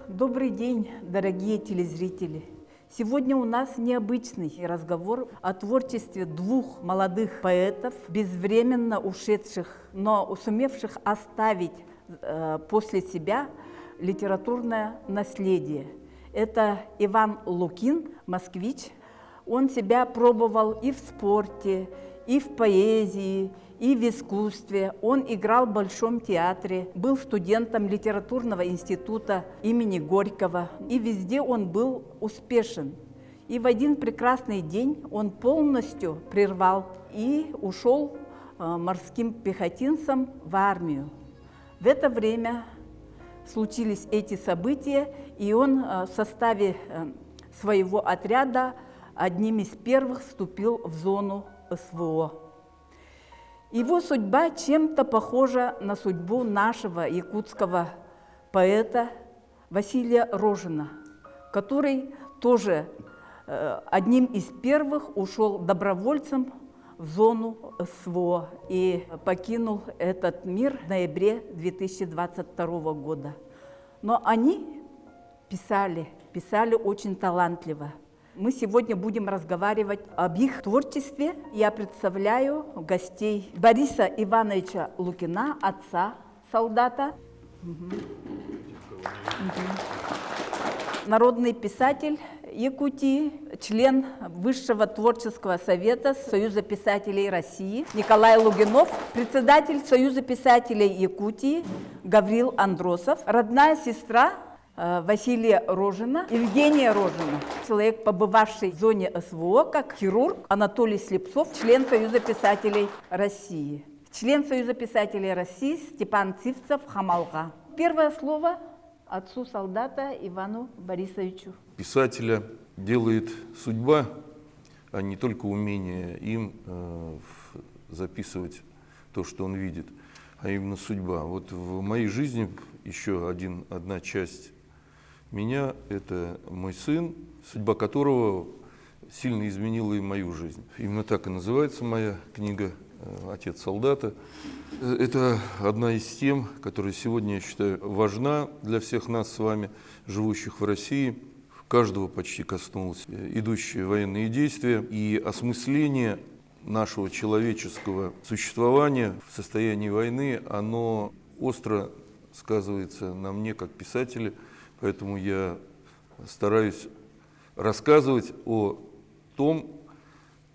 Добрый день, дорогие телезрители! Сегодня у нас необычный разговор о творчестве двух молодых поэтов, безвременно ушедших, но сумевших оставить после себя литературное наследие. Это Иван Лукин, москвич. Он себя пробовал и в спорте, и в поэзии, и в искусстве. Он играл в Большом театре, был студентом литературного института имени Горького. И везде он был успешен. И в один прекрасный день он полностью прервал и ушел морским пехотинцем в армию. В это время случились эти события, и он в составе своего отряда одним из первых вступил в зону СВО. Его судьба чем-то похожа на судьбу нашего якутского поэта Василия Рожина, который тоже одним из первых ушел добровольцем в зону СВО и покинул этот мир в ноябре 2022 года. Но они писали очень талантливо. Мы сегодня будем разговаривать об их творчестве. Я представляю гостей Бориса Ивановича Лукина, отца солдата. Народный писатель Якутии, член Высшего творческого совета Союза писателей России Николай Лугинов, председатель Союза писателей Якутии Гаврил Андросов, родная сестра Василия Рожина, Евгения Рожина, человек, побывавший в зоне СВО как хирург, Анатолий Слепцов, член Союза писателей России. Член Союза писателей России Степан Цивцев, Хамалга. Первое слово отцу солдата Ивану Борисовичу. Писателя делает судьба, а не только умение им записывать то, что он видит, а именно судьба. Вот в моей жизни еще одна часть меня – это мой сын, судьба которого сильно изменила и мою жизнь. Именно так и называется моя книга «Отец солдата». Это одна из тем, которая сегодня, я считаю, важна для всех нас с вами, живущих в России. Каждого почти коснулось идущие военные действия и осмысление нашего человеческого существования в состоянии войны, оно остро сказывается на мне как писателе. Поэтому я стараюсь рассказывать о том,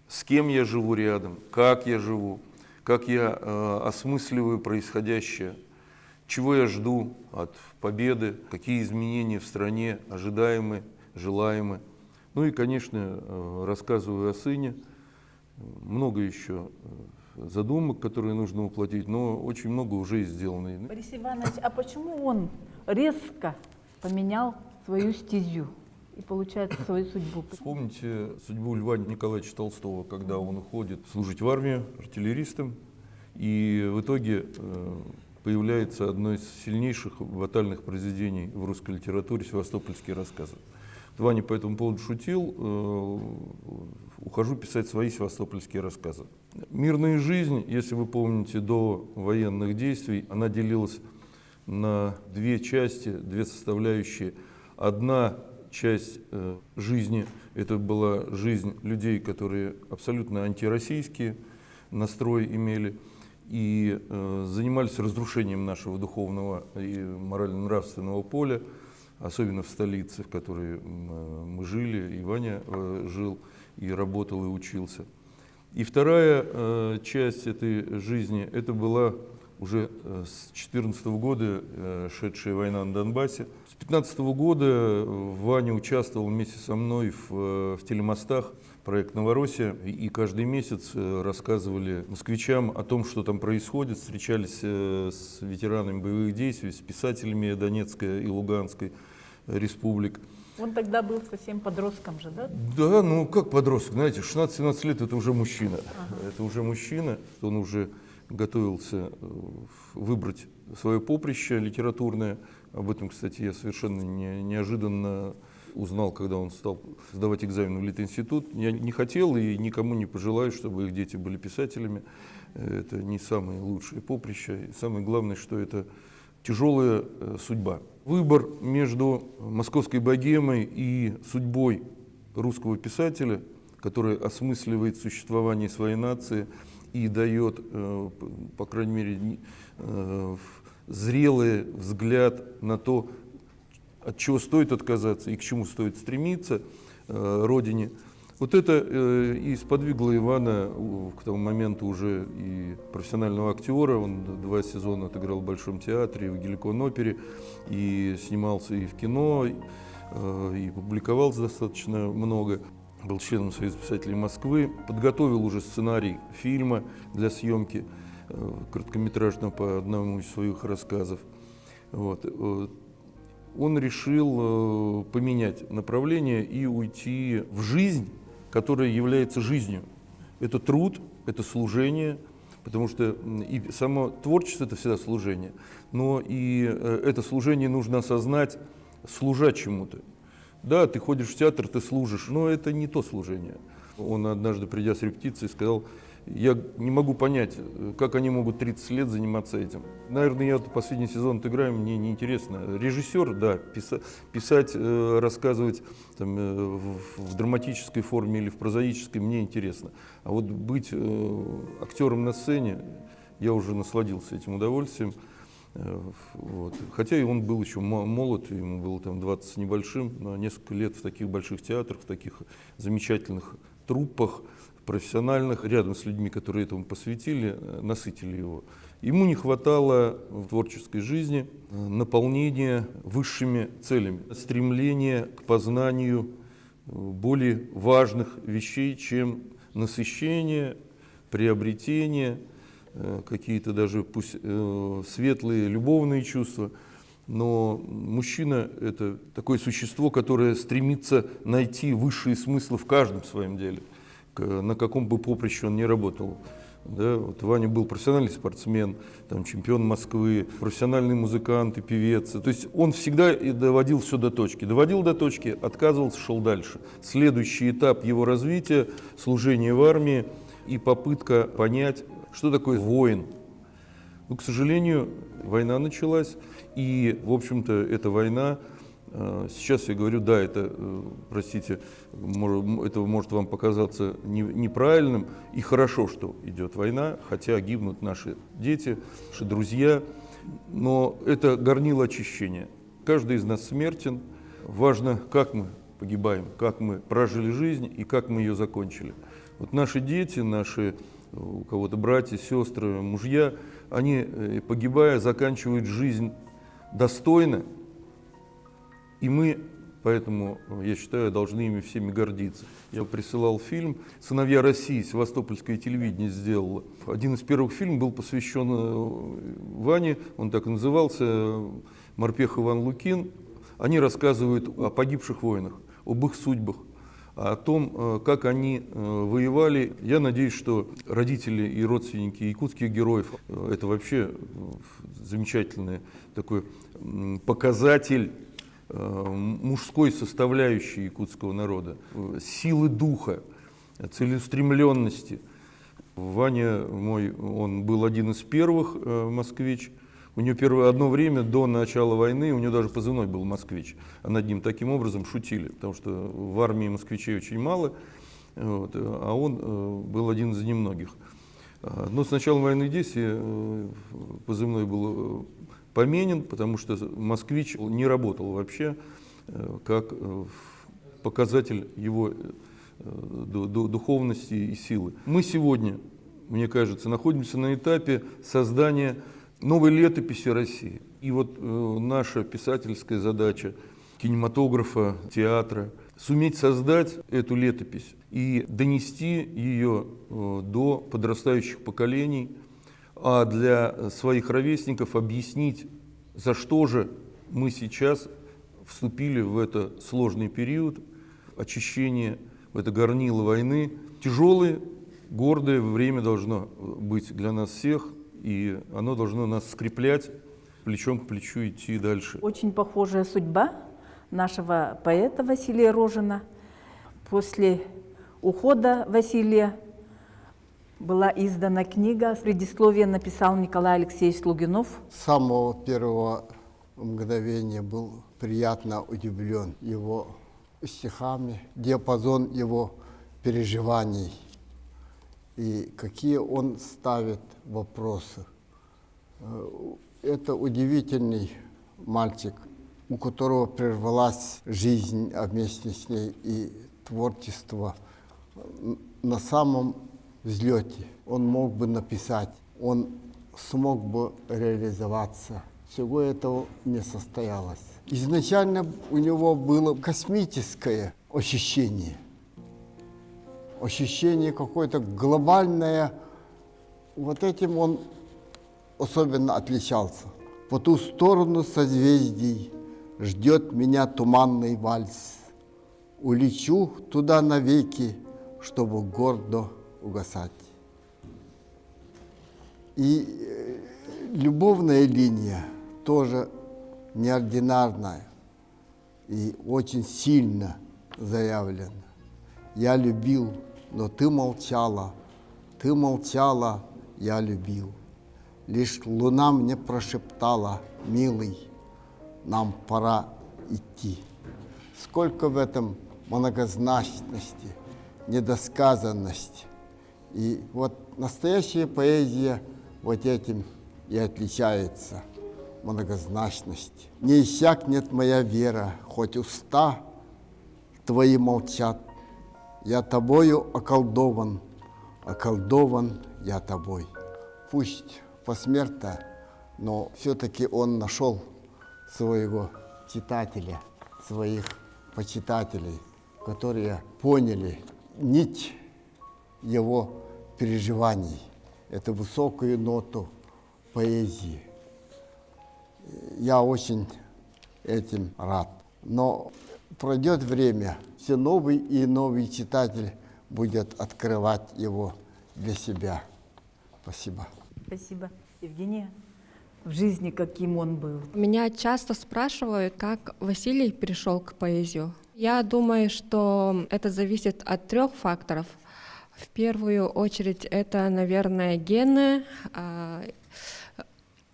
с кем я живу рядом, как я осмысливаю происходящее, чего я жду от победы, какие изменения в стране ожидаемы, желаемы. Ну и, конечно, рассказываю о сыне. Много еще задумок, которые нужно воплотить, но очень много уже сделано. Борис Иванович, а почему он резко поменял свою стезю и получает свою судьбу? Вспомните судьбу Льва Николаевича Толстого, когда он уходит служить в армию артиллеристом, и в итоге появляется одно из сильнейших батальных произведений в русской литературе «Севастопольские рассказы». Ваня по этому поводу шутил: ухожу писать свои севастопольские рассказы. Мирная жизнь, если вы помните, до военных действий, она делилась на две части, две составляющие. Одна часть жизни – это была жизнь людей, которые абсолютно антироссийские настрой имели и занимались разрушением нашего духовного и морально-нравственного поля, особенно в столице, в которой мы жили, и Ваня жил, и работал, и учился. И вторая часть этой жизни – это была уже с 2014 года шедшая война на Донбассе. С 2015 года Ваня участвовал вместе со мной в телемостах, проект «Новороссия», и каждый месяц рассказывали москвичам о том, что там происходит, встречались с ветеранами боевых действий, с писателями Донецкой и Луганской республик. Он тогда был совсем подростком же, да? Да, ну как подросток, знаете, 16-17 лет это уже мужчина. Это уже мужчина, он уже готовился выбрать свое поприще литературное. Об этом, кстати, я совершенно неожиданно узнал, когда он стал сдавать экзамен в Литинститут. Я не хотел и никому не пожелаю, чтобы их дети были писателями. Это не самые лучшие поприща. И самое главное, что это тяжелая судьба. Выбор между московской богемой и судьбой русского писателя, который осмысливает существование своей нации и дает, по крайней мере, зрелый взгляд на то, от чего стоит отказаться и к чему стоит стремиться родине. Вот это и сподвигло Ивана к тому моменту уже и профессионального актера. Он 2 сезона отыграл в Большом театре, и в Геликон-опере, и снимался и в кино, и публиковался достаточно много. Был членом Союза писателей Москвы, подготовил уже сценарий фильма для съемки, короткометражного по одному из своих рассказов. Вот. Он решил поменять направление и уйти в жизнь, которая является жизнью. Это труд, это служение, потому что и само творчество — это всегда служение, но и это служение нужно осознать, служа чему-то. Да, ты ходишь в театр, ты служишь, но это не то служение. Он однажды, придя с репетиции, сказал: я не могу понять, как они могут 30 лет заниматься этим. Наверное, я последний сезон отыграю, мне неинтересно. Режиссер, да, писать, рассказывать там, в драматической форме или в прозаической мне интересно. А вот быть актером на сцене, я уже насладился этим удовольствием. Вот. Хотя и он был еще молод, ему было там 20 с небольшим, но несколько лет в таких больших театрах, в таких замечательных труппах, профессиональных, рядом с людьми, которые этому посвятили, насытили его. Ему не хватало в творческой жизни наполнения высшими целями, стремления к познанию более важных вещей, чем насыщение, приобретение, какие-то даже пусть светлые любовные чувства. Но мужчина — это такое существо, которое стремится найти высшие смыслы в каждом своем деле, на каком бы поприще он ни работал. Да, вот Ваня был профессиональный спортсмен, там, чемпион Москвы, профессиональный музыкант и певец. То есть он всегда доводил все до точки. Доводил до точки, отказывался, шел дальше. Следующий этап его развития — служение в армии и попытка понять, что такое воин. Но, к сожалению, война началась, и, в общем-то, эта война, сейчас я говорю, да, это, простите, это может вам показаться неправильным, и хорошо, что идет война, хотя гибнут наши дети, наши друзья, но это горнило очищения. Каждый из нас смертен, важно, как мы погибаем, как мы прожили жизнь и как мы ее закончили. Вот наши дети, наши у кого-то братья, сестры, мужья, они, погибая, заканчивают жизнь достойно, и мы, поэтому, я считаю, должны ими всеми гордиться. Я присылал фильм «Сыновья России», севастопольское телевидение сделало. Один из первых фильмов был посвящен Ване, он так и назывался, Морпех Иван Лукин. Они рассказывают о погибших воинах, об их судьбах, о том, как они воевали. Я надеюсь, что родители и родственники якутских героев — это вообще замечательный такой показатель мужской составляющей якутского народа, силы духа, целеустремленности. Ваня мой, он был один из первых москвич. У него одно время до начала войны, у него даже позывной был «Москвич». А над ним таким образом шутили, потому что в армии москвичей очень мало, вот, а он был один из немногих. Но с началом военных действий позывной был поменен, потому что «Москвич» не работал вообще как показатель его духовности и силы. Мы сегодня, мне кажется, находимся на этапе создания новой летописи России. И вот наша писательская задача кинематографа, театра — суметь создать эту летопись и донести ее до подрастающих поколений, а для своих ровесников объяснить, за что же мы сейчас вступили в этот сложный период очищения, в это горнило войны. Тяжелое, гордое время должно быть для нас всех, и оно должно нас скреплять, плечом к плечу идти дальше. Очень похожая судьба нашего поэта Василия Рожина. После ухода Василия была издана книга. Предисловие написал Николай Алексеевич Слугинов. С самого первого мгновения был приятно удивлен его стихами, диапазон его переживаний и какие он ставит вопросы. Это удивительный мальчик, у которого прервалась жизнь, а вместе с ней и творчество на самом взлете. Он мог бы написать, он смог бы реализоваться. Всего этого не состоялось. Изначально у него было космическое ощущение. Ощущение какое-то глобальное. Вот этим он особенно отличался. По ту сторону созвездий ждет меня туманный вальс. Улечу туда навеки, чтобы гордо угасать. И любовная линия тоже неординарная и очень сильно заявлена. Я любил, но ты молчала, я любил. Лишь луна мне прошептала: милый, нам пора идти. Сколько в этом многозначности, недосказанности. И вот настоящая поэзия вот этим и отличается, многозначность. Не иссякнет моя вера, хоть уста твои молчат. Я тобою околдован, околдован я тобой. Пусть посмертно, но все-таки он нашел своего читателя, своих почитателей, которые поняли нить его переживаний, эту высокую ноту поэзии. Я очень этим рад. Но пройдет время, все новый и новый читатель будет открывать его для себя. Спасибо. Спасибо. Евгения, в жизни каким он был? Меня часто спрашивают, как Василий перешел к поэзии. Я думаю, что это зависит от 3 факторов. В первую очередь это, наверное, гены,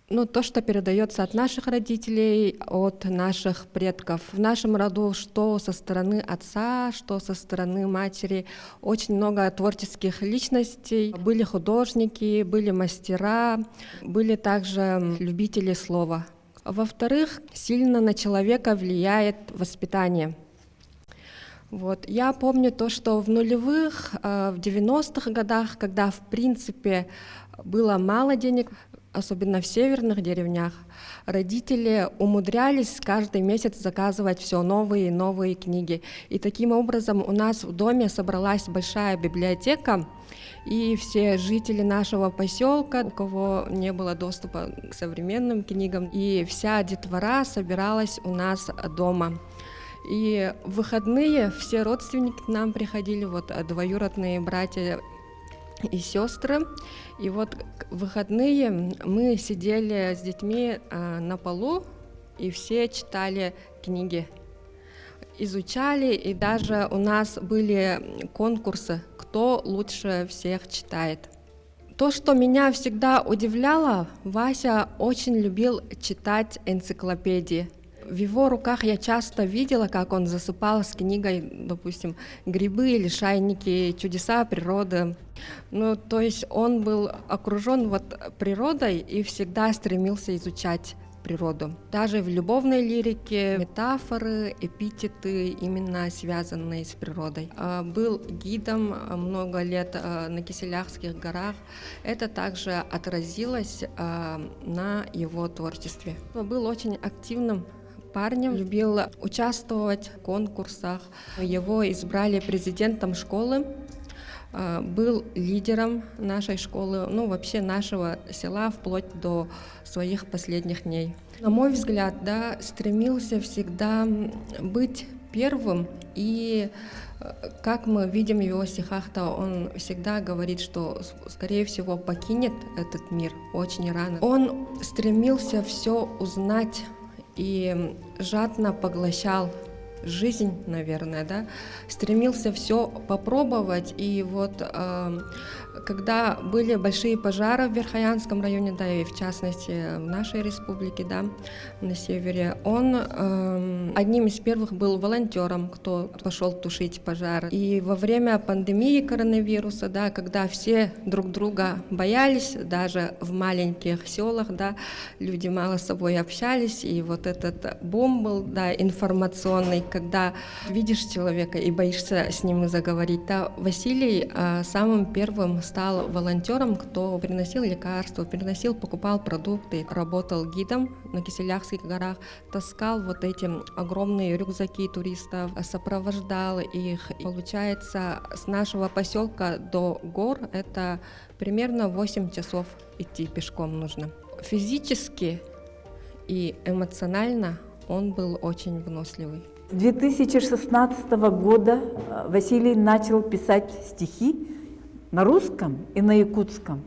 то, что передается от наших родителей, от наших предков. В нашем роду, что со стороны отца, что со стороны матери, очень много творческих личностей. Были художники, были мастера, были также любители слова. Во-вторых, сильно на человека влияет воспитание. Я помню то, что в нулевых, в 90-х годах, когда в принципе было мало денег, особенно в северных деревнях, родители умудрялись каждый месяц заказывать все новые и новые книги. И таким образом у нас в доме собралась большая библиотека, и все жители нашего поселка, у кого не было доступа к современным книгам, и вся детвора собиралась у нас дома. И в выходные все родственники к нам приходили, двоюродные братья и сестры. И в выходные мы сидели с детьми на полу и все читали книги, изучали, и даже у нас были конкурсы, кто лучше всех читает. То, что меня всегда удивляло, Вася очень любил читать энциклопедии. В его руках я часто видела, как он засыпал с книгой, допустим, «Грибы», «Лишайники», «Чудеса природы». То есть он был окружен природой и всегда стремился изучать природу. Даже в любовной лирике метафоры, эпитеты, именно связанные с природой. Был гидом много лет на Киселявских горах. Это также отразилось на его творчестве. Он был очень активным парнем, любил участвовать в конкурсах. Его избрали президентом школы, был лидером нашей школы, вообще нашего села вплоть до своих последних дней. На мой взгляд, стремился всегда быть первым, и как мы видим в его стихах-то, он всегда говорит, что, скорее всего, покинет этот мир очень рано. Он стремился все узнать и жадно поглощал жизнь, наверное, да, стремился все попробовать. И вот когда были большие пожары в Верхоянском районе, да, и в частности в нашей республике, да, на севере, он одним из первых был волонтером, кто пошел тушить пожар. И во время пандемии коронавируса, да, когда все друг друга боялись, даже в маленьких селах, да, люди мало с собой общались, и вот этот бум был, да, информационный, когда видишь человека и боишься с ним заговорить. Да, Василий самым первым стал волонтером, кто приносил лекарства, покупал продукты, работал гидом на Киселявских горах, таскал вот эти огромные рюкзаки туристов, сопровождал их. Получается, с нашего поселка до гор это примерно 8 часов идти пешком нужно. Физически и эмоционально он был очень выносливый. С 2016 года Василий начал писать стихи на русском и на якутском.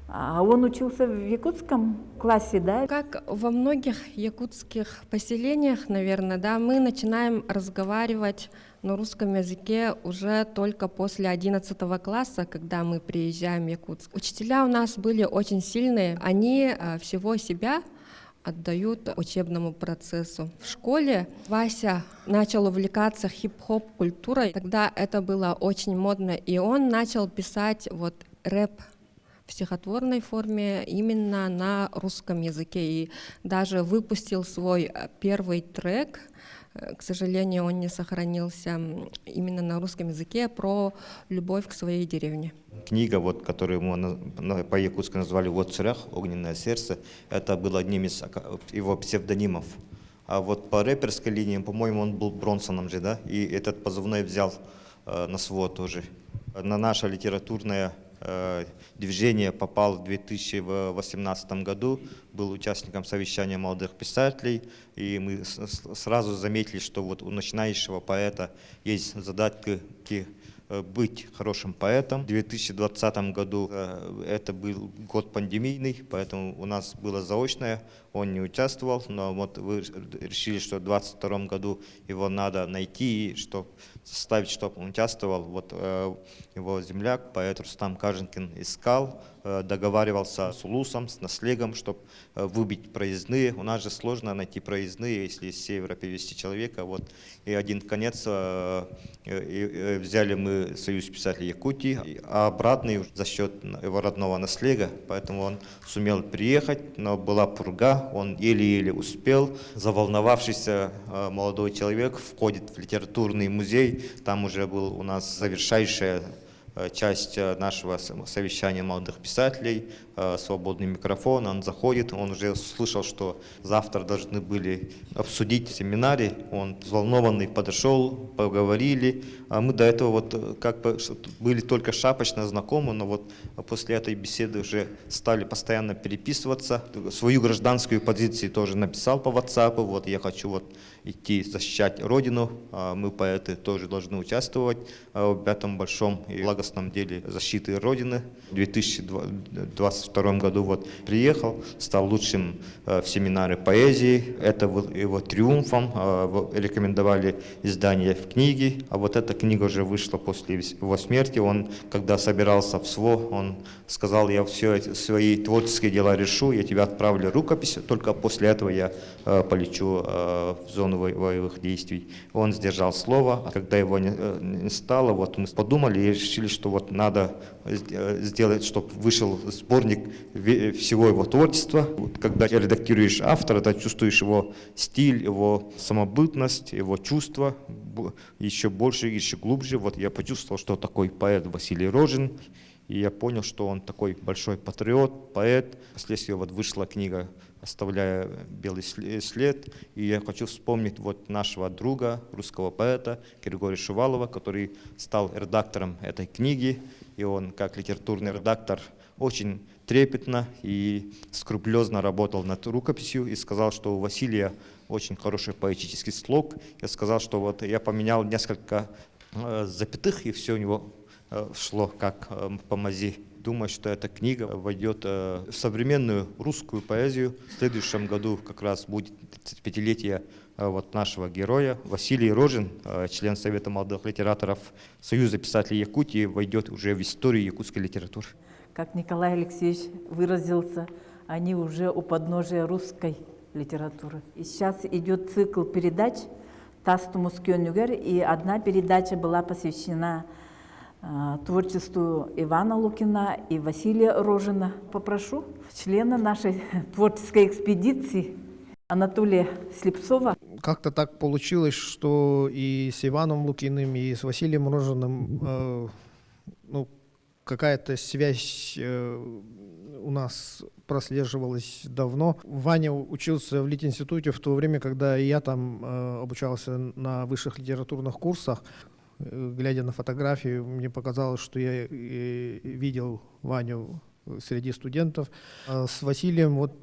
А он учился в якутском классе, да? Как во многих якутских поселениях, наверное, да, мы начинаем разговаривать на русском языке уже только после 11 класса, когда мы приезжаем в Якутск. Учителя у нас были очень сильные, они всего себя отдают учебному процессу. В школе Вася начал увлекаться хип-хоп культурой, тогда это было очень модно, и он начал писать вот рэп в стихотворной форме именно на русском языке, и даже выпустил свой первый трек. К сожалению, он не сохранился, именно на русском языке, про любовь к своей деревне. Книга, вот, которую мы по-якутски назвали «Вот царях. Огненное сердце», это был одним из его псевдонимов. А вот по рэперской линии, по-моему, он был Бронсоном же, да, и этот позывной взял на свой тоже. На наше литературное движение попал в 2018 году, был участником совещания молодых писателей, и мы сразу заметили, что вот у начинающего поэта есть задатки быть хорошим поэтом. В 2020 году это был год пандемийный, поэтому у нас было заочное, он не участвовал, но вот вы решили, что в 2022 году его надо найти, чтобы заставить, чтобы он участвовал. Вот его земляк, поэт Рустам Каженкин, искал, договаривался с Улусом, с Наслегом, чтобы выбить проездные. У нас же сложно найти проездные, если с севера перевести человека. Вот. И один конец взяли мы Союз писателей Якутии, а обратный за счет его родного Наслега, поэтому он сумел приехать, но была пурга, он еле-еле успел. Заволновавшийся молодой человек входит в литературный музей, там уже был у нас завершающая часть нашего совещания молодых писателей, свободный микрофон, он заходит, он уже слышал, что завтра должны были обсудить семинарий, он взволнованный подошел, поговорили, а мы до этого вот как бы были только шапочно знакомы, но вот после этой беседы уже стали постоянно переписываться, свою гражданскую позицию тоже написал по WhatsApp, вот я хочу вот идти защищать Родину, мы поэты тоже должны участвовать в этом большом и благостном деле защиты Родины. В 2022 году вот приехал, стал лучшим в семинаре поэзии, это был его триумфом, рекомендовали издание в книге, а вот эта книга уже вышла после его смерти. Он, когда собирался в СВО, он сказал: я все свои творческие дела решу, я тебе отправлю рукопись, только после этого я полечу в зону боевых действий. Он сдержал слово, а когда его не стало, вот мы подумали и решили, что вот надо сделать, чтобы вышел сборник всего его творчества. Вот когда редактируешь автора, ты чувствуешь его стиль, его самобытность, его чувства еще больше, еще глубже. Вот я почувствовал, что такой поэт Василий Рожин, и я понял, что он такой большой патриот, поэт. Впоследствии вот вышла книга «Оставляя белый след». И я хочу вспомнить вот нашего друга, русского поэта Григория Шувалова, который стал редактором этой книги. И он, как литературный редактор, очень трепетно и скрупулезно работал над рукописью и сказал, что у Василия очень хороший поэтический слог. Я сказал, что вот я поменял несколько запятых, и все у него шло как по мази. думаю, что эта книга войдет в современную русскую поэзию. В следующем году как раз будет 35-летие вот нашего героя. Василий Рожин, член Совета молодых литераторов Союза писателей Якутии, войдет уже в историю якутской литературы. Как Николай Алексеевич выразился, они уже у подножия русской литературы. И сейчас идет цикл передач «Тастумус Кёнюгер», и одна передача была посвящена творчеству Ивана Лукина и Василия Рожина. Попрошу члена нашей творческой экспедиции Анатолия Слепцова. Как-то так получилось, что и с Иваном Лукиным, и с Василием Рожиным какая-то связь у нас прослеживалась давно. Ваня учился в Литинституте в то время, когда я там обучался на высших литературных курсах. Глядя на фотографии, мне показалось, что я видел Ваню среди студентов. С Василием, вот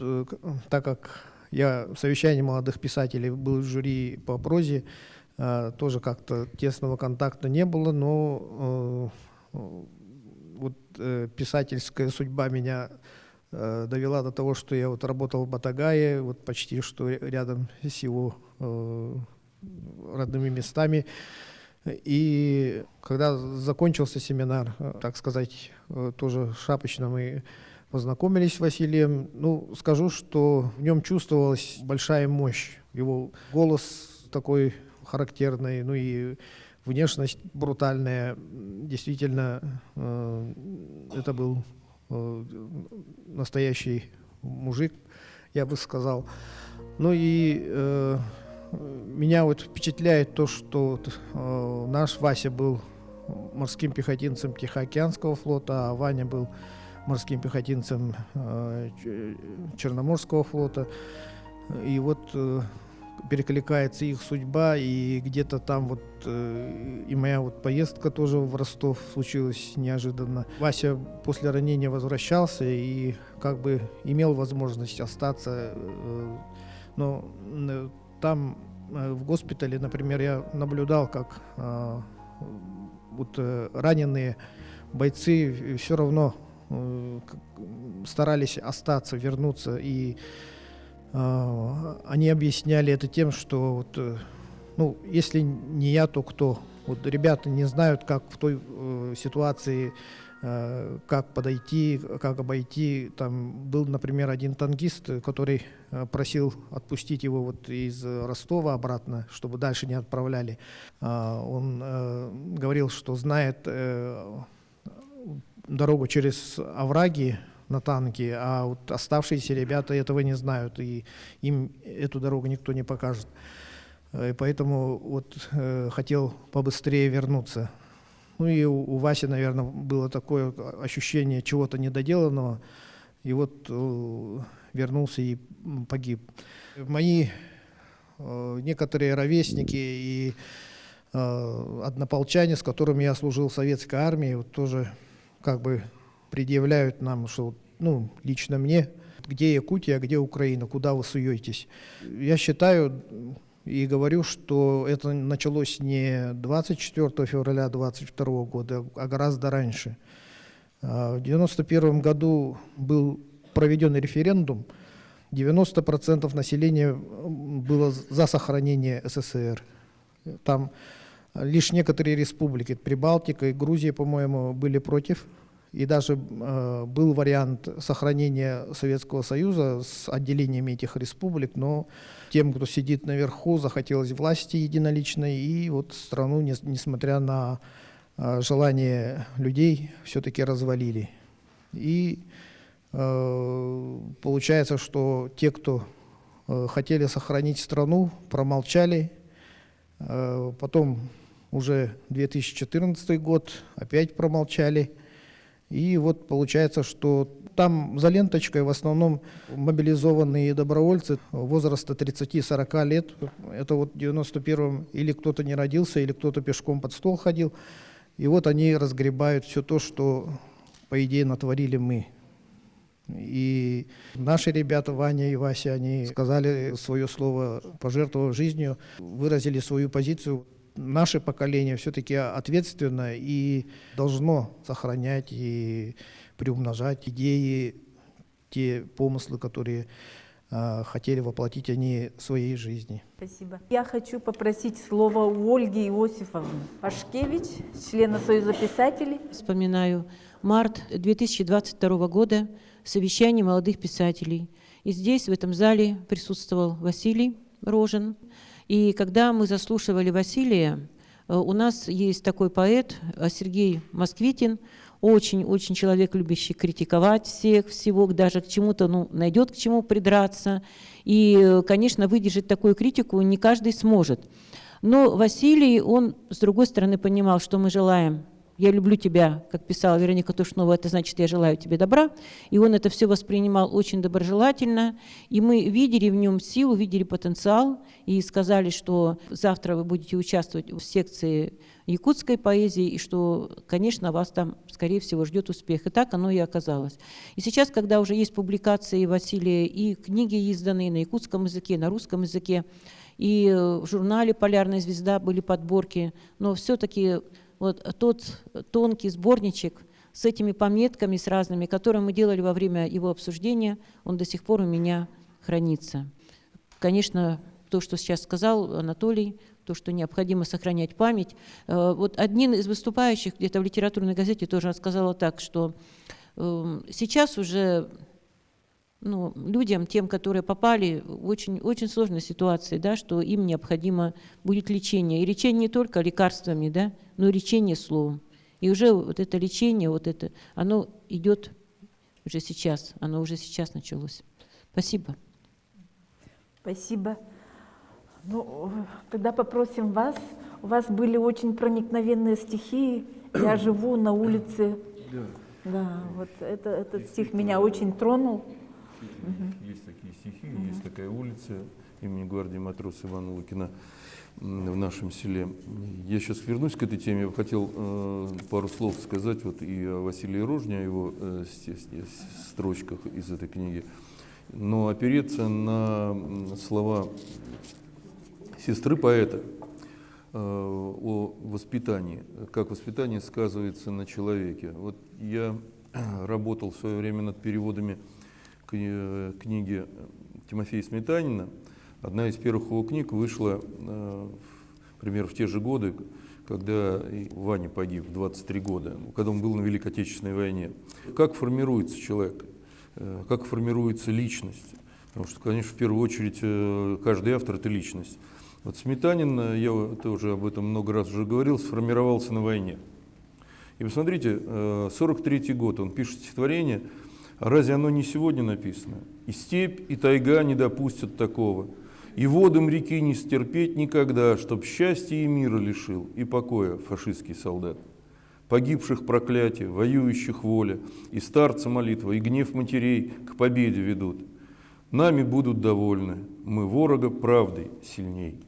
так как я в совещании молодых писателей был в жюри по прозе, тоже как-то тесного контакта не было, но писательская судьба меня довела до того, что я вот работал в Батагае, вот почти что рядом с его родными местами. И когда закончился семинар, так сказать, тоже шапочно мы познакомились с Василием. Скажу, что в нем чувствовалась большая мощь. Его голос такой характерный, и внешность брутальная. Действительно, это был настоящий мужик, я бы сказал. Меня вот впечатляет то, что наш Вася был морским пехотинцем Тихоокеанского флота, а Ваня был морским пехотинцем Черноморского флота. И вот перекликается их судьба, и где-то там и моя поездка тоже в Ростов случилась неожиданно. Вася после ранения возвращался и как бы имел возможность остаться, но там в госпитале, например, я наблюдал, как раненые бойцы все равно старались остаться, вернуться, и они объясняли это тем, что если не я, то кто? Ребята не знают, как в той ситуации, как подойти, как обойти. Там был, например, один танкист, который просил отпустить его из Ростова обратно, чтобы дальше не отправляли. Он говорил, что знает дорогу через овраги на танке, а оставшиеся ребята этого не знают, и им эту дорогу никто не покажет. И поэтому хотел побыстрее вернуться. И у Васи, наверное, было такое ощущение чего-то недоделанного, и вернулся и погиб. Мои некоторые ровесники и однополчане, с которыми я служил в советской армии, тоже как бы предъявляют нам, что лично мне, где Якутия, а где Украина, куда вы суетесь. Я считаю и говорю, что это началось не 24 февраля 22 года, а гораздо раньше. В 1991 году был проведен референдум, 90% населения было за сохранение СССР. Там лишь некоторые республики, Прибалтика и Грузия, по-моему, были против. И даже был вариант сохранения Советского Союза с отделениями этих республик, но тем, кто сидит наверху, захотелось власти единоличной, и страну, несмотря на желание людей, все-таки развалили. И получается, что те, кто хотели сохранить страну, промолчали. Потом уже 2014 год опять промолчали. И получается, что там за ленточкой в основном мобилизованные добровольцы возраста 30-40 лет. Это в 91-м или кто-то не родился, или кто-то пешком под стол ходил. И они разгребают все то, что, по идее, натворили мы. И наши ребята, Ваня и Вася, они сказали свое слово, пожертвовав жизнью, выразили свою позицию. Наше поколение все-таки ответственно и должно сохранять и приумножать идеи, те помыслы, которые хотели воплотить они в своей жизни. Спасибо. Я хочу попросить слово у Ольги Иосифовны Пашкевич, члена Союза писателей. Вспоминаю март 2022 года, совещание молодых писателей. И здесь, в этом зале, присутствовал Василий Рожин. И когда мы заслушивали Василия, у нас есть такой поэт Сергей Москвитин, очень-очень человек, любящий критиковать всех, всего, даже к чему-то найдет к чему придраться. И, конечно, выдержать такую критику не каждый сможет. Но Василий, он, с другой стороны, понимал, что мы желаем. «Я люблю тебя», как писала Вероника Тушнова, это значит «я желаю тебе добра». И он это все воспринимал очень доброжелательно. И мы видели в нем силу, видели потенциал. И сказали, что завтра вы будете участвовать в секции якутской поэзии, и что, конечно, вас там, скорее всего, ждет успех. И так оно и оказалось. И сейчас, когда уже есть публикации Василия, и книги изданные на якутском языке, на русском языке, и в журнале «Полярная звезда» были подборки, но все-таки вот тот тонкий сборничек с этими пометками, с разными, которые мы делали во время его обсуждения, он до сих пор у меня хранится. Конечно, то, что сейчас сказал Анатолий, то, что необходимо сохранять память. Вот один из выступающих где-то в литературной газете тоже сказал так, что сейчас уже людям, тем, которые попали в очень, очень сложные ситуации, да, что им необходимо будет лечение. И лечение не только лекарствами, да, но и лечение словом. И уже вот это лечение, вот это, оно идет уже сейчас, оно уже сейчас началось. Спасибо. Спасибо. Тогда попросим вас. У вас были очень проникновенные стихи. Я живу на улице. Да, вот этот стих меня очень тронул. Есть такие стихи, есть такая улица имени гвардии матроса Ивана Лукина в нашем селе. Я сейчас вернусь к этой теме. Я бы хотел пару слов сказать вот и о Василии Рожне, о его строчках из этой книги, но опереться на слова сестры поэта о воспитании, как воспитание сказывается на человеке. Вот я работал в свое время над переводами книги Тимофея Сметанина. Одна из первых его книг вышла, примерно в те же годы, когда Ваня погиб в 23 года, когда он был на Великой Отечественной войне. Как формируется человек, как формируется личность? Потому что, конечно, в первую очередь каждый автор – это личность. Вот Сметанин, я тоже об этом много раз уже говорил, сформировался на войне. И посмотрите, 43-й год, он пишет стихотворение. А разве оно не сегодня написано? «И степь, и тайга не допустят такого, и водам реки не стерпеть никогда, чтоб счастья и мира лишил, и покоя фашистский солдат. Погибших проклятие, воюющих воля, и старца молитва, и гнев матерей к победе ведут. Нами будут довольны, мы ворога правдой сильней».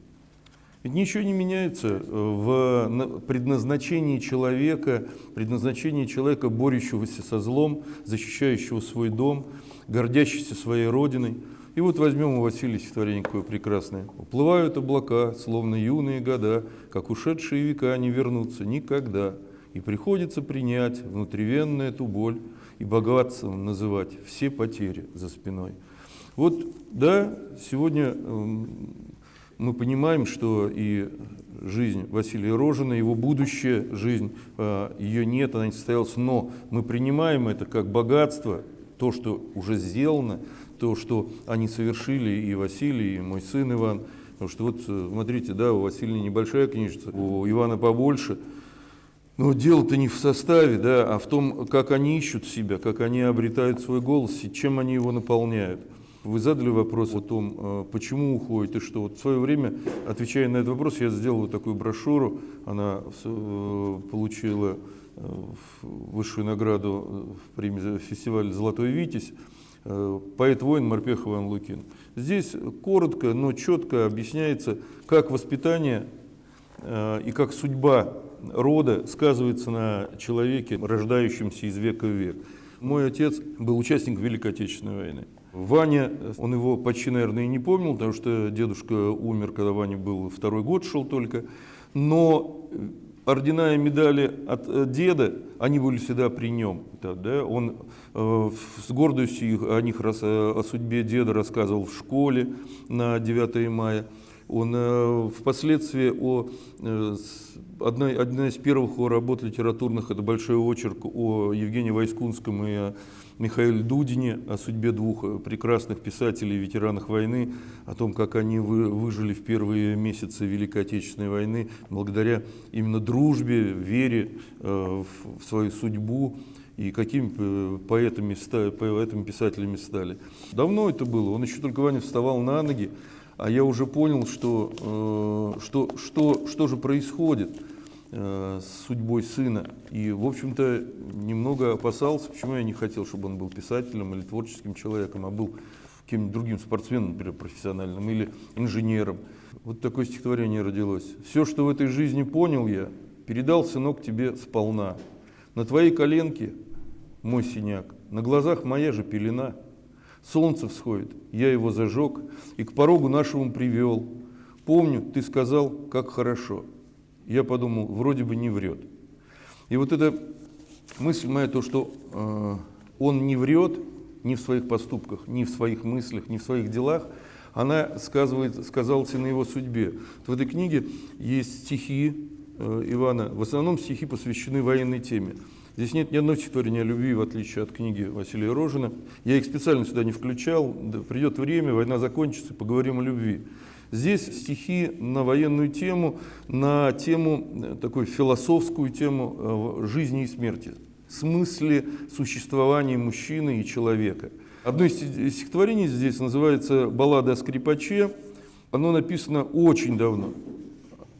Ведь ничего не меняется в предназначении человека, борющегося со злом, защищающего свой дом, гордящегося своей родиной. И вот возьмем у Василия стихотворение какое прекрасное. «Уплывают облака, словно юные года, как ушедшие века не вернутся никогда. И приходится принять внутривенно эту боль и богатством называть все потери за спиной». Вот, да, сегодня мы понимаем, что и жизнь Василия Рожина, его будущая жизнь, ее нет, она не состоялась, но мы принимаем это как богатство, то, что уже сделано, то, что они совершили, и Василий, и мой сын Иван. Потому что вот, смотрите, да, у Василия небольшая книжица, у Ивана побольше. Но дело-то не в составе, да, а в том, как они ищут себя, как они обретают свой голос и чем они его наполняют. Вы задали вопрос о том, почему уходит и что. Вот в свое время, отвечая на этот вопрос, я сделал вот такую брошюру. Она получила высшую награду в премии фестиваля «Золотой Витязь». Поэт-воин Морпех Иван Лукин. Здесь коротко, но четко объясняется, как воспитание и как судьба рода сказывается на человеке, рождающемся из века в век. Мой отец был участником Великой Отечественной войны. Ваня, он его почти, наверное, и не помнил, потому что дедушка умер, когда Ваня был, второй год шел только. Но ордена и медали от деда, они были всегда при нем. Да? Он с гордостью о них, о судьбе деда рассказывал в школе на 9 мая. Он впоследствии одна из первых его работ литературных — это большой очерк о Евгении Войскунском и о Михаиле Дудине, о судьбе двух прекрасных писателей, ветеранах войны, о том, как они выжили в первые месяцы Великой Отечественной войны благодаря именно дружбе, вере в свою судьбу, и какими поэтами, писателями стали. Давно это было, он еще только, Ваня, вставал на ноги, а я уже понял, что же происходит с судьбой сына. И, в общем-то, немного опасался, почему я не хотел, чтобы он был писателем или творческим человеком, а был каким-нибудь другим спортсменом, например, профессиональным, или инженером. Вот такое стихотворение родилось. «Все, что в этой жизни понял я, передал, сынок, тебе сполна. На твоей коленке мой синяк, на глазах моя же пелена. Солнце всходит, я его зажег и к порогу нашему привел. Помню, ты сказал, как хорошо». Я подумал, вроде бы не врет. И вот эта мысль моя, то, что он не врет ни в своих поступках, ни в своих мыслях, ни в своих делах, она сказалась и на его судьбе. В этой книге есть стихи Ивана, в основном стихи посвящены военной теме. Здесь нет ни одного стихотворения о любви, в отличие от книги Василия Рожина. Я их специально сюда не включал. Да, придет время, война закончится, поговорим о любви. Здесь стихи на военную тему, на тему, такую философскую тему жизни и смерти, смысле существования мужчины и человека. Одно из стихотворений здесь называется «Баллада о скрипаче». Оно написано очень давно.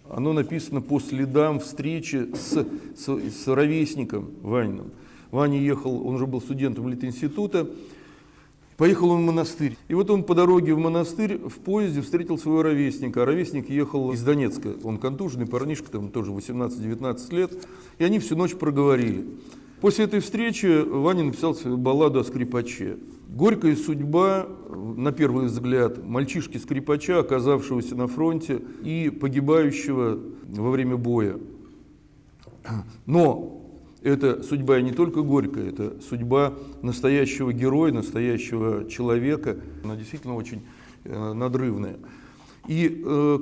Оно написано по следам встречи с ровесником Ваниным. Ваня ехал, он уже был студентом Литинститута, поехал он в монастырь. И вот он по дороге в монастырь в поезде встретил своего ровесника. А ровесник ехал из Донецка. Он контуженный парнишка, там тоже 18-19 лет. И они всю ночь проговорили. После этой встречи Ваня написал свою балладу о скрипаче. Горькая судьба, на первый взгляд, мальчишки-скрипача, оказавшегося на фронте и погибающего во время боя. Но эта судьба не только горькая, это судьба настоящего героя, настоящего человека. Она действительно очень надрывная. И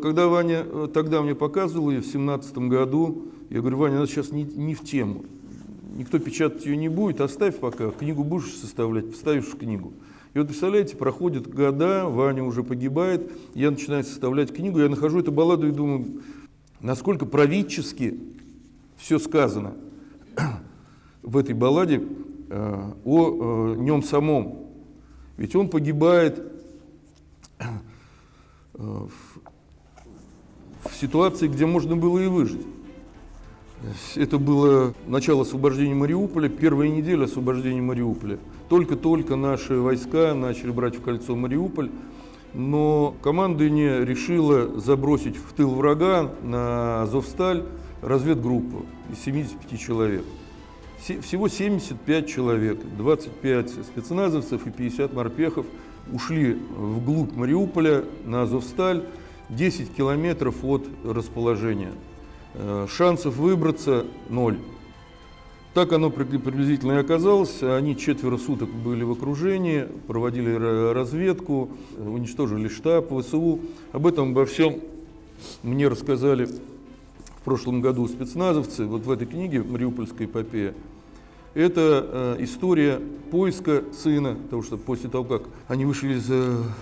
когда Ваня тогда мне показывал ее в 2017 году, я говорю, Ваня, она сейчас не в тему. Никто печатать ее не будет, оставь пока, книгу будешь составлять, вставишь в книгу. И вот, представляете, проходят года, Ваня уже погибает, я начинаю составлять книгу, я нахожу эту балладу и думаю, насколько правительски все сказано в этой балладе о нем самом. Ведь он погибает в ситуации, где можно было и выжить. Это было начало освобождения Мариуполя, первая неделя освобождения Мариуполя. Только-только наши войска начали брать в кольцо Мариуполь, но командование решило забросить в тыл врага на Азовсталь разведгруппу из 75 человек. Всего 75 человек, 25 спецназовцев и 50 морпехов ушли вглубь Мариуполя на Азовсталь, 10 километров от расположения. Шансов выбраться — 0. Так оно приблизительно и оказалось. Они 4 суток были в окружении, проводили разведку, уничтожили штаб ВСУ. Об этом, обо всем мне рассказали в прошлом году спецназовцы. Вот в этой книге «Мариупольская эпопея» это история поиска сына, потому что после того, как они вышли из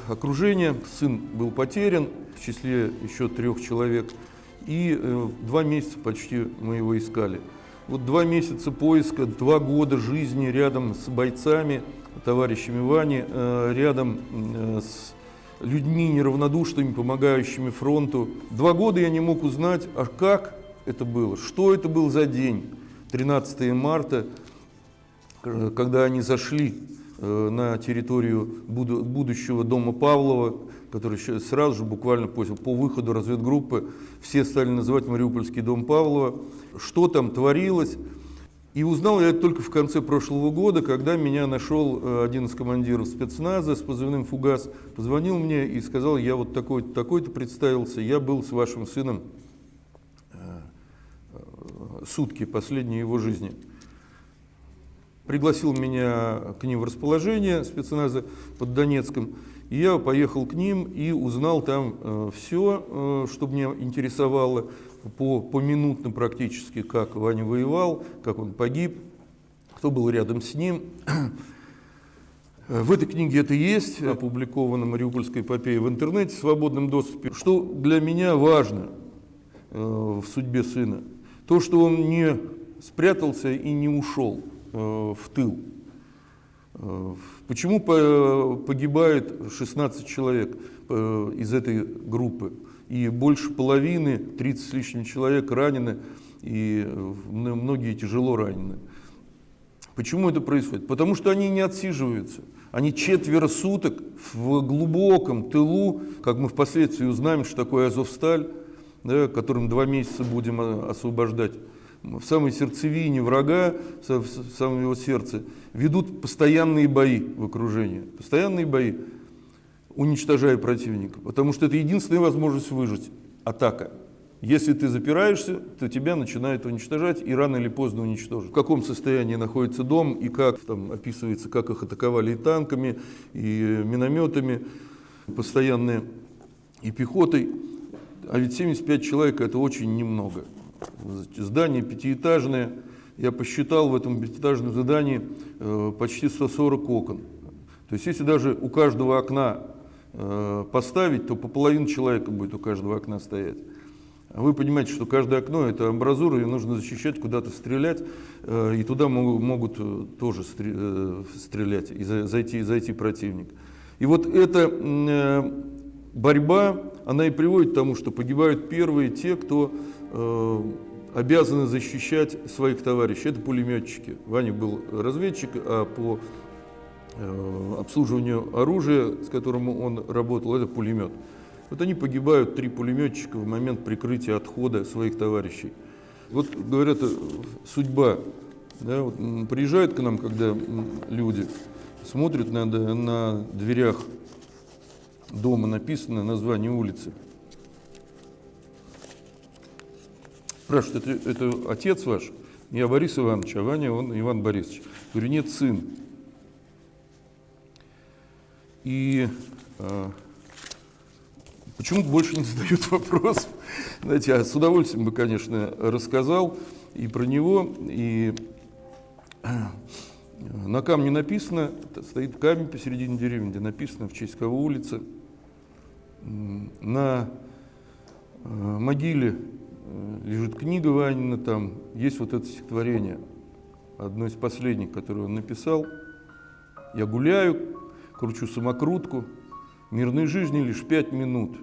окружения, сын был потерян, в числе еще 3 человек. И 2 месяца почти мы его искали. Вот 2 месяца поиска, 2 года жизни рядом с бойцами, товарищами Вани, рядом с людьми неравнодушными, помогающими фронту. 2 года я не мог узнать, а как это было, что это был за день, 13 марта, когда они зашли на территорию будущего дома Павлова, который сразу же, буквально по выходу разведгруппы, все стали называть Мариупольский дом Павлова. Что там творилось? И узнал я это только в конце прошлого года, когда меня нашел один из командиров спецназа с позывным «Фугас», позвонил мне и сказал, я вот такой-то, такой-то представился, я был с вашим сыном сутки последней его жизни. Пригласил меня к ним в расположение спецназа под Донецком, и я поехал к ним и узнал там все, что меня интересовало, поминутно практически, как Ваня воевал, как он погиб, кто был рядом с ним. В этой книге это есть, опубликована «Мариупольская эпопея» в интернете в свободном доступе. Что для меня важно в судьбе сына? То, что он не спрятался и не ушел в тыл. Почему погибает 16 человек из этой группы? И больше половины, 30 с лишним человек ранены, и многие тяжело ранены. Почему это происходит? Потому что они не отсиживаются. Они 4 суток в глубоком тылу, как мы впоследствии узнаем, что такое Азовсталь, да, которым 2 месяца будем освобождать, в самой сердцевине врага, в самом его сердце, ведут постоянные бои в окружении. Постоянные бои, уничтожая противника. Потому что это единственная возможность выжить. Атака. Если ты запираешься, то тебя начинают уничтожать и рано или поздно уничтожат. В каком состоянии находится дом и как там описывается, как их атаковали и танками, и минометами, постоянные, и пехотой. А ведь 75 человек это очень немного. Здание пятиэтажное. Я посчитал в этом пятиэтажном здании почти 140 окон. То есть если даже у каждого окна поставить, то по половине человека будет у каждого окна стоять. Вы понимаете, что каждое окно – это амбразура, ее нужно защищать, куда-то стрелять, и туда могут тоже стрелять, и зайти противник. И вот эта борьба, она и приводит к тому, что погибают первые те, кто обязаны защищать своих товарищей. Это пулеметчики. Ваня был разведчик, а по обслуживанию оружия, с которым он работал, это пулемет. Вот они погибают, 3 пулеметчика в момент прикрытия отхода своих товарищей. Вот, говорят, судьба. Да, вот, приезжают к нам, когда люди смотрят на дверях дома написано название улицы. Спрашивают, это отец ваш? Я Борис Иванович, а Ваня он Иван Борисович. Говорю, нет, сын. И почему-то больше не задают вопрос. Знаете, я с удовольствием бы, конечно, рассказал и про него, и на камне написано, стоит камень посередине деревни, где написано, в честь кого улица. На могиле лежит книга Ванина, там есть вот это стихотворение, одно из последних, которое он написал. «Я гуляю, кручу самокрутку, мирной жизни лишь 5 минут.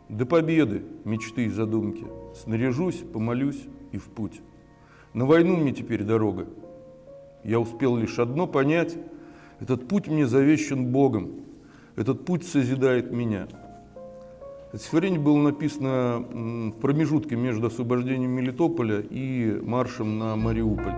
До победы мечты и задумки. Снаряжусь, помолюсь и в путь. На войну мне теперь дорога. Я успел лишь одно понять. Этот путь мне завещан Богом. Этот путь созидает меня». Это стихотворение было написано в промежутке между освобождением Мелитополя и маршем на Мариуполь.